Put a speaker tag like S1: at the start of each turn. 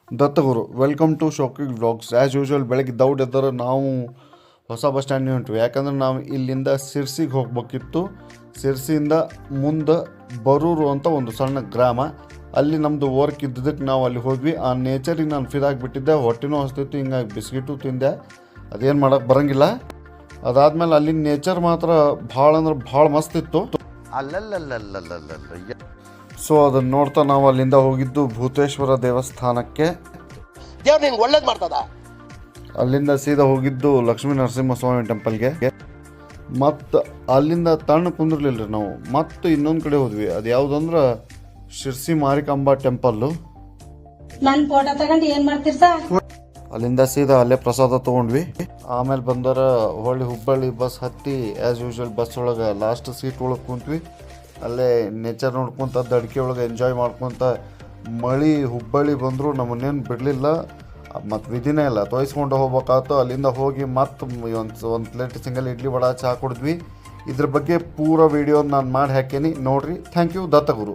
S1: Dattaguru welcome to shocking vlogs. As usual ಬೆಳಗ್ಗೆ ದೌಡ್ ಎದ್ದರೆ ನಾವು ಹೊಸ ಬಸ್ ಸ್ಟ್ಯಾಂಡಿಗೆ ಹೊಂಟ್ವಿ. ಯಾಕಂದ್ರೆ ನಾವು ಇಲ್ಲಿಂದ ಸಿರ್ಸಿಗೆ ಹೋಗ್ಬೇಕಿತ್ತು. ಸಿರ್ಸಿಯಿಂದ ಮುಂದೆ ಬರೂರು ಅಂತ ಒಂದು ಸಣ್ಣ ಗ್ರಾಮ, ಅಲ್ಲಿ ನಮ್ಮದು ವರ್ಕ್ ಇದ್ದದಕ್ಕೆ ನಾವು ಅಲ್ಲಿ ಹೋದ್ವಿ. ಆ ನೇಚರಿಗೆ ನಾನು ಫಿದಾಗಿಬಿಟ್ಟಿದ್ದೆ. ಹೊಟ್ಟೆನೂ ಹಸ್ತಿತ್ತು, ಹಿಂಗಾಗಿ ಬಿಸ್ಕಿಟು ತಿಂದೆ. ಅದೇನು ಮಾಡೋಕ್ಕೆ ಬರೋಂಗಿಲ್ಲ. ಅದಾದಮೇಲೆ ಅಲ್ಲಿನ ನೇಚರ್ ಮಾತ್ರ ಭಾಳ ಅಂದ್ರೆ ಭಾಳ ಮಸ್ತ್ ಇತ್ತು. ಸೊ ಅದನ್ನು ನೋಡ್ತಾ ನಾವು ಅಲ್ಲಿಂದ ಹೋಗಿದ್ದು ಭೂತೇಶ್ವರ ದೇವಸ್ಥಾನಕ್ಕೆ.
S2: ದೇವ್ರು ನಿನ್ಗೆ ಒಳ್ಳೇದು ಮಾಡ್ತದ.
S1: ಅಲ್ಲಿಂದ ಸೀದಾ ಹೋಗಿದ್ದು ಲಕ್ಷ್ಮೀ ನರಸಿಂಹಸ್ವಾಮಿ ಟೆಂಪಲ್ಗೆ. ಮತ್ತು ಅಲ್ಲಿಂದ ತಣ್ಣ ಕುಂದಿರ್ಲಿಲ್ಲ ರೀ ನಾವು. ಮತ್ತು ಇನ್ನೊಂದು ಕಡೆ ಹೋದ್ವಿ. ಅದು ಯಾವುದಂದ್ರೆ ಶಿರ್ಸಿ ಮಾರಿಕಾಂಬಾ ಟೆಂಪಲ್ಲು.
S3: ನನ್ನ ಫೋಟೋ ತಗೊಂಡು ಏನು ಮಾಡ್ತೀರಿ ಸರ್?
S1: ಅಲ್ಲಿಂದ ಸೀದಾ ಅಲ್ಲೇ ಪ್ರಸಾದ ತೊಗೊಂಡ್ವಿ. ಆಮೇಲೆ ಬಂದರ ಹೊಳ್ಳಿ ಹುಬ್ಬಳ್ಳಿ ಬಸ್ ಹತ್ತಿ ಆ್ಯಸ್ ಯೂಶ್ವಲ್ ಬಸ್ ಒಳಗೆ ಲಾಸ್ಟ್ ಸೀಟ್ ಒಳಗೆ ಕುಂತ್ವಿ. ಅಲ್ಲೇ ನೇಚರ್ ನೋಡ್ಕೊತ ಅಡಿಕೆ ಒಳಗೆ ಎಂಜಾಯ್ ಮಾಡ್ಕೊತ ಮಳೆ ಹುಬ್ಬಳ್ಳಿ ಬಂದರೂ ನಮ್ಮನ್ನೇನು ಬಿಡಲಿಲ್ಲ. ಮತ್ತು ವಿಧಿನೇ ಇಲ್ಲ, ತೋಯಿಸ್ಕೊಂಡು ಹೋಗ್ಬೇಕಾಯ್ತು. ಅಲ್ಲಿಂದ ಹೋಗಿ ಮತ್ತು ಒಂದು ಪ್ಲೇಟ್ ಸಿಂಗಲ್ ಇಡ್ಲಿ ವಡ ಚಹಾ ಕುಡಿದ್ವಿ. ಇದ್ರ ಬಗ್ಗೆ ಪೂರ ವೀಡಿಯೋ ನಾನು ಮಾಡಿ ಹಾಕೇನಿ, ನೋಡಿರಿ. Thank you Dattaguru.